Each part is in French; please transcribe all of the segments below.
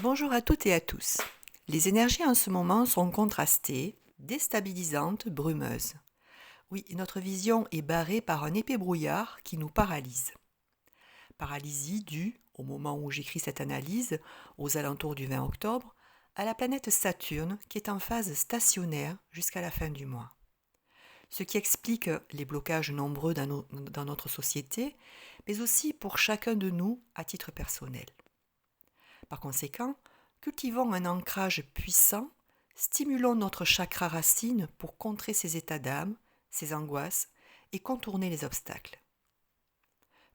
Bonjour à toutes et à tous. Les énergies en ce moment sont contrastées, déstabilisantes, brumeuses. Oui, notre vision est barrée par un épais brouillard qui nous paralyse. Paralysie due, au moment où j'écris cette analyse, aux alentours du 20 octobre, à la planète Saturne qui est en phase stationnaire jusqu'à la fin du mois. Ce qui explique les blocages nombreux dans notre société, mais aussi pour chacun de nous à titre personnel. Par conséquent, cultivons un ancrage puissant, stimulons notre chakra racine pour contrer ces états d'âme, ces angoisses et contourner les obstacles.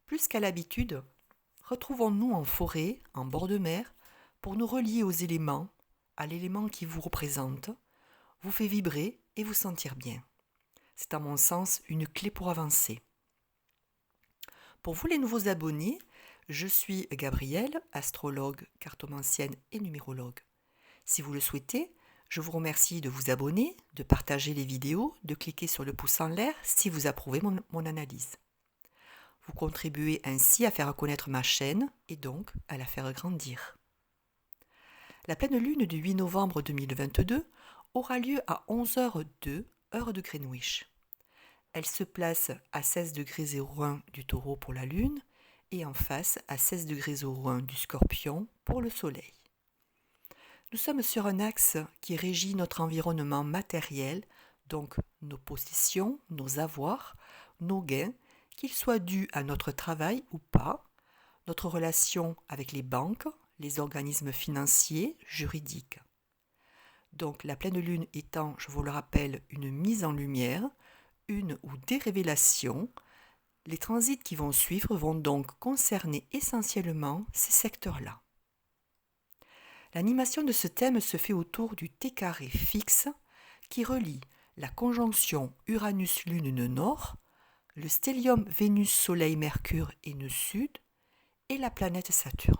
Plus qu'à l'habitude, retrouvons-nous en forêt, en bord de mer, pour nous relier aux éléments, à l'élément qui vous représente, vous fait vibrer et vous sentir bien. C'est à mon sens une clé pour avancer. Pour vous les nouveaux abonnés, je suis Gabrielle, astrologue, cartomancienne et numérologue. Si vous le souhaitez, je vous remercie de vous abonner, de partager les vidéos, de cliquer sur le pouce en l'air si vous approuvez mon analyse. Vous contribuez ainsi à faire connaître ma chaîne et donc à la faire grandir. La pleine lune du 8 novembre 2022 aura lieu à 11h02, heure de Greenwich. Elle se place à 16 degrés 01 du Taureau pour la Lune et en face à 16 degrés 01 du Scorpion pour le Soleil. Nous sommes sur un axe qui régit notre environnement matériel, donc nos possessions, nos avoirs, nos gains, qu'ils soient dus à notre travail ou pas, notre relation avec les banques, les organismes financiers, juridiques. Donc la pleine lune étant, je vous le rappelle, une mise en lumière, une ou des révélations, les transits qui vont suivre vont donc concerner essentiellement ces secteurs-là. L'animation de ce thème se fait autour du T carré fixe qui relie la conjonction Uranus-Lune nœud nord, le stellium Vénus-Soleil-Mercure et nœud sud, et la planète Saturne.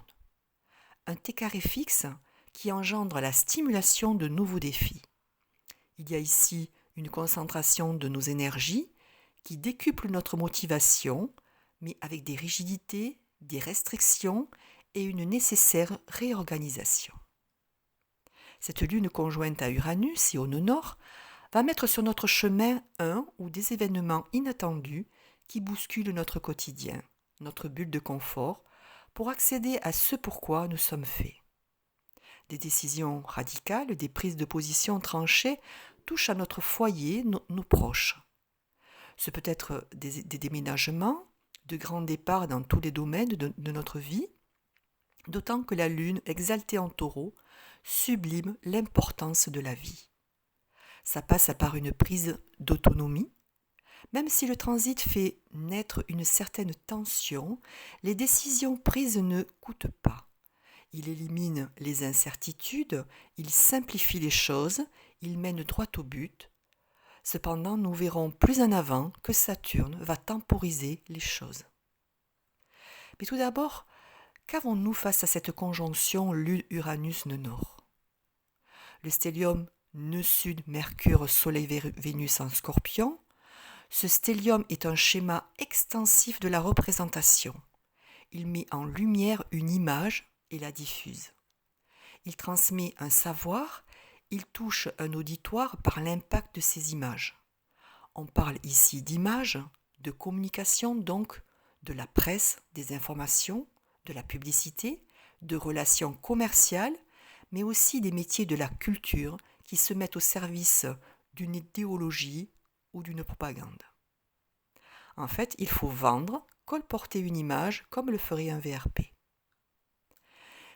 Un T carré fixe qui engendre la stimulation de nouveaux défis. Il y a ici une concentration de nos énergies qui décuple notre motivation, mais avec des rigidités, des restrictions et une nécessaire réorganisation. Cette lune conjointe à Uranus et au nœud nord va mettre sur notre chemin un ou des événements inattendus qui bousculent notre quotidien, notre bulle de confort, pour accéder à ce pourquoi nous sommes faits. Des décisions radicales, des prises de position tranchées touchent à notre foyer, nos proches. Ce peut être des déménagements, de grands départs dans tous les domaines de notre vie, d'autant que la lune, exaltée en taureau, sublime l'importance de la vie. Ça passe par une prise d'autonomie. Même si le transit fait naître une certaine tension, les décisions prises ne coûtent pas. Il élimine les incertitudes, il simplifie les choses, il mène droit au but. Cependant, nous verrons plus en avant que Saturne va temporiser les choses. Mais tout d'abord, qu'avons-nous face à cette conjonction Uranus-nœud nord? Le stellium nœud sud Mercure Soleil Vénus en Scorpion. Ce stellium est un schéma extensif de la représentation. Il met en lumière une image et la diffuse. Il transmet un savoir, il touche un auditoire par l'impact de ces images. On parle ici d'images, de communication donc, de la presse, des informations, de la publicité, de relations commerciales, mais aussi des métiers de la culture qui se mettent au service d'une idéologie ou d'une propagande. En fait, il faut vendre, colporter une image comme le ferait un VRP.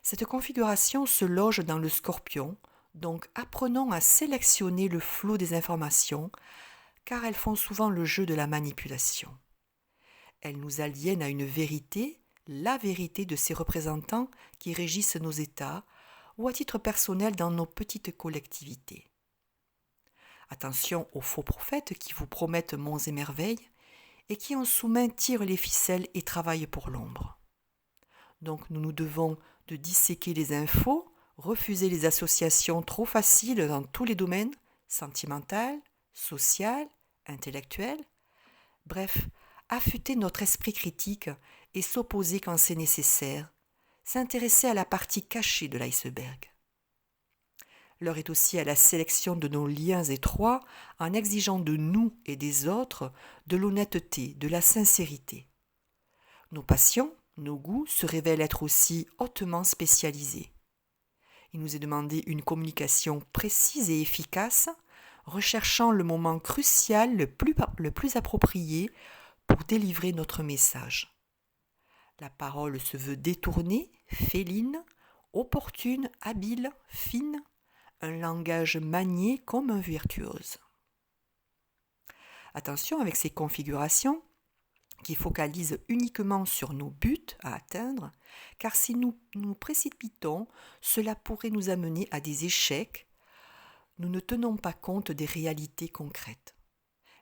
Cette configuration se loge dans le Scorpion, donc apprenons à sélectionner le flot des informations, car elles font souvent le jeu de la manipulation. Elles nous aliènent à une vérité, la vérité de ces représentants qui régissent nos États, ou à titre personnel dans nos petites collectivités. Attention aux faux prophètes qui vous promettent monts et merveilles et qui en sous-main tirent les ficelles et travaillent pour l'ombre. Donc nous nous devons de disséquer les infos, refuser les associations trop faciles dans tous les domaines, sentimental, social, intellectuel, bref, affûter notre esprit critique et s'opposer quand c'est nécessaire, s'intéresser à la partie cachée de l'iceberg. L'heure est aussi à la sélection de nos liens étroits en exigeant de nous et des autres de l'honnêteté, de la sincérité. Nos passions, nos goûts se révèlent être aussi hautement spécialisés. Il nous est demandé une communication précise et efficace, recherchant le moment crucial le plus approprié pour délivrer notre message. La parole se veut détournée, féline, opportune, habile, fine, un langage manié comme un virtuose. Attention avec ces configurations qui focalisent uniquement sur nos buts à atteindre, car si nous nous précipitons, cela pourrait nous amener à des échecs. Nous ne tenons pas compte des réalités concrètes.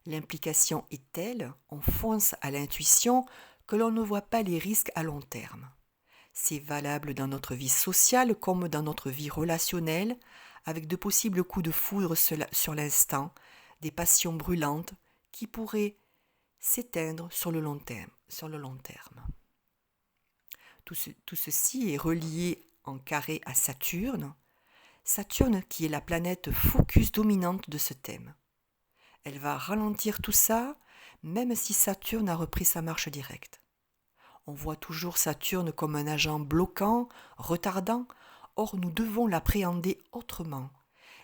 L'implication est telle, on fonce à l'intuition, que l'on ne voit pas les risques à long terme. C'est valable dans notre vie sociale comme dans notre vie relationnelle, avec de possibles coups de foudre sur l'instant, des passions brûlantes qui pourraient s'éteindre sur le long terme. Tout ceci est relié en carré à Saturne qui est la planète focus dominante de ce thème. Elle va ralentir tout ça, même si Saturne a repris sa marche directe. On voit toujours Saturne comme un agent bloquant, retardant, or nous devons l'appréhender autrement.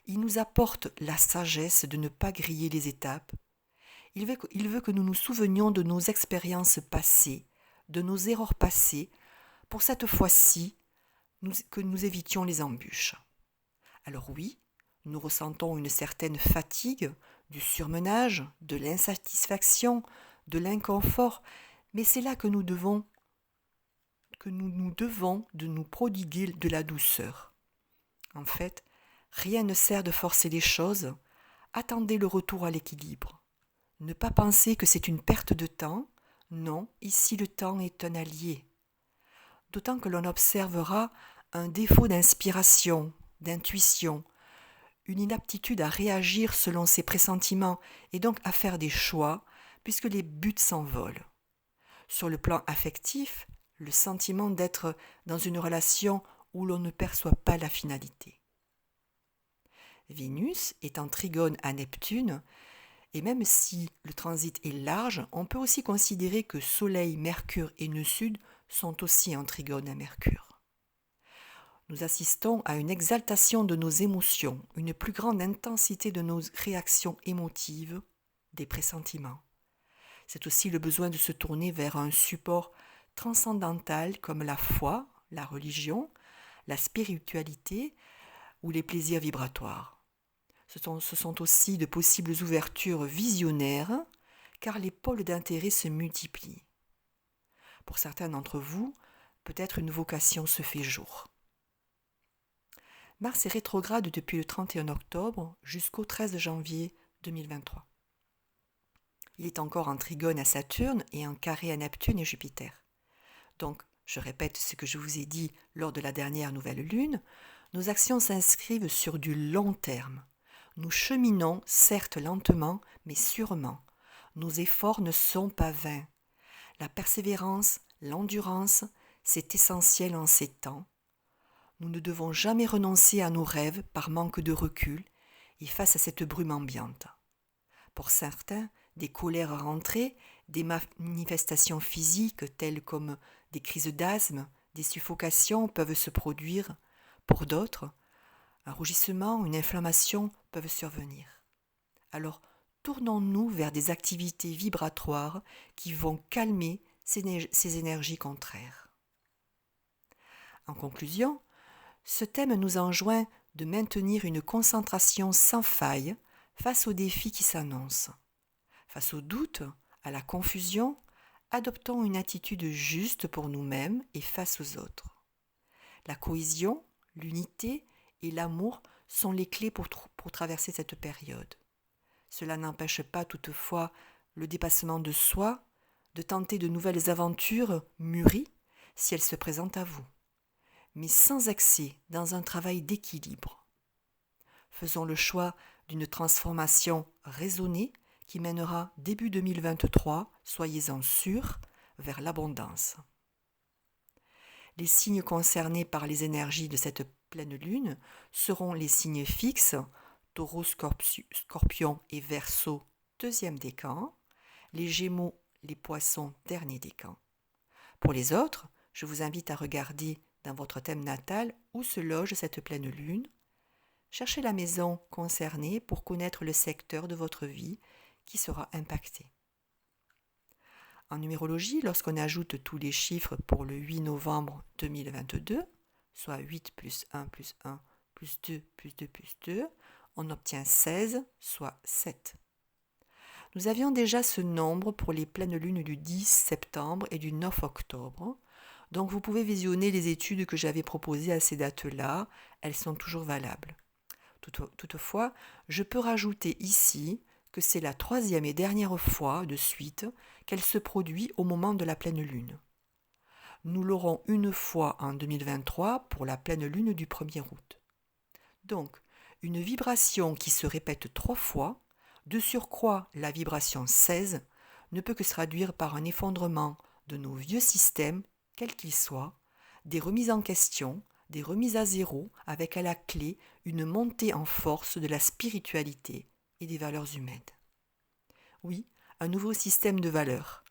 Il nous apporte la sagesse de ne pas griller les étapes. Il veut que nous nous souvenions de nos expériences passées, de nos erreurs passées, pour cette fois-ci, que nous évitions les embûches. Alors oui, nous ressentons une certaine fatigue, du surmenage, de l'insatisfaction, de l'inconfort, mais c'est là que nous devons de nous prodiguer de la douceur. En fait, rien ne sert de forcer les choses, attendez le retour à l'équilibre. Ne pas penser que c'est une perte de temps, non, ici le temps est un allié. D'autant que l'on observera un défaut d'inspiration, d'intuition, une inaptitude à réagir selon ses pressentiments et donc à faire des choix, puisque les buts s'envolent. Sur le plan affectif, le sentiment d'être dans une relation où l'on ne perçoit pas la finalité. Vénus est en trigone à Neptune, et même si le transit est large, on peut aussi considérer que Soleil, Mercure et Nœud Sud sont aussi en trigone à Mercure. Nous assistons à une exaltation de nos émotions, une plus grande intensité de nos réactions émotives, des pressentiments. C'est aussi le besoin de se tourner vers un support transcendantal comme la foi, la religion, la spiritualité ou les plaisirs vibratoires. Ce sont aussi de possibles ouvertures visionnaires, car les pôles d'intérêt se multiplient. Pour certains d'entre vous, peut-être une vocation se fait jour. Mars est rétrograde depuis le 31 octobre jusqu'au 13 janvier 2023. Il est encore en trigone à Saturne et en carré à Neptune et Jupiter. Donc, je répète ce que je vous ai dit lors de la dernière nouvelle lune, nos actions s'inscrivent sur du long terme. Nous cheminons, certes lentement, mais sûrement. Nos efforts ne sont pas vains. La persévérance, l'endurance, c'est essentiel en ces temps. Nous ne devons jamais renoncer à nos rêves par manque de recul et face à cette brume ambiante. Pour certains, des colères rentrées, des manifestations physiques telles comme des crises d'asthme, des suffocations peuvent se produire. Pour d'autres, un rougissement, une inflammation peuvent survenir. Alors, tournons-nous vers des activités vibratoires qui vont calmer ces énergies contraires. En conclusion, ce thème nous enjoint de maintenir une concentration sans faille face aux défis qui s'annoncent. Face aux doutes, à la confusion, adoptons une attitude juste pour nous-mêmes et face aux autres. La cohésion, l'unité et l'amour sont les clés pour traverser cette période. Cela n'empêche pas toutefois le dépassement de soi, de tenter de nouvelles aventures mûries si elles se présentent à vous, mais sans excès dans un travail d'équilibre. Faisons le choix d'une transformation raisonnée qui mènera début 2023, soyez-en sûrs, vers l'abondance. Les signes concernés par les énergies de cette pleine lune seront les signes fixes, Taureau, Scorpion et Verseau, deuxième décan, les Gémeaux, les Poissons, dernier décan. Pour les autres, je vous invite à regarder dans votre thème natal où se loge cette pleine lune. Cherchez la maison concernée pour connaître le secteur de votre vie qui sera impacté. En numérologie, lorsqu'on ajoute tous les chiffres pour le 8 novembre 2022, soit 8 plus 1 plus 1 plus 2 plus 2 plus 2, on obtient 16, soit 7. Nous avions déjà ce nombre pour les pleines lunes du 10 septembre et du 9 octobre, donc vous pouvez visionner les études que j'avais proposées à ces dates-là, elles sont toujours valables. Toutefois, je peux rajouter ici que c'est la troisième et dernière fois de suite qu'elle se produit au moment de la pleine lune. Nous l'aurons une fois en 2023 pour la pleine lune du 1er août. Donc, une vibration qui se répète 3 fois, de surcroît la vibration 16, ne peut que se traduire par un effondrement de nos vieux systèmes, quels qu'ils soient, des remises en question, des remises à zéro, avec à la clé une montée en force de la spiritualité et des valeurs humaines. Oui, un nouveau système de valeurs.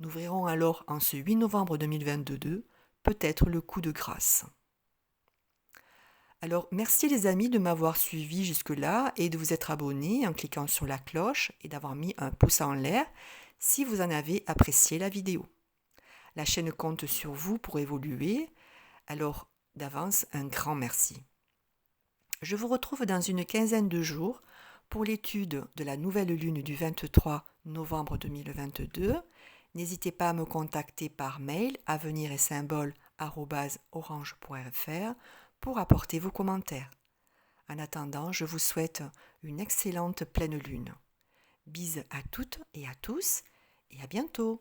Nous verrons alors en ce 8 novembre 2022 peut-être le coup de grâce. Alors, merci les amis de m'avoir suivi jusque-là et de vous être abonnés en cliquant sur la cloche et d'avoir mis un pouce en l'air si vous en avez apprécié la vidéo. La chaîne compte sur vous pour évoluer, alors d'avance un grand merci. Je vous retrouve dans une quinzaine de jours pour l'étude de la nouvelle lune du 23 novembre 2022. N'hésitez pas à me contacter par mail aveniretsymbole@orange.fr pour apporter vos commentaires. En attendant, je vous souhaite une excellente pleine lune. Bises à toutes et à tous et à bientôt.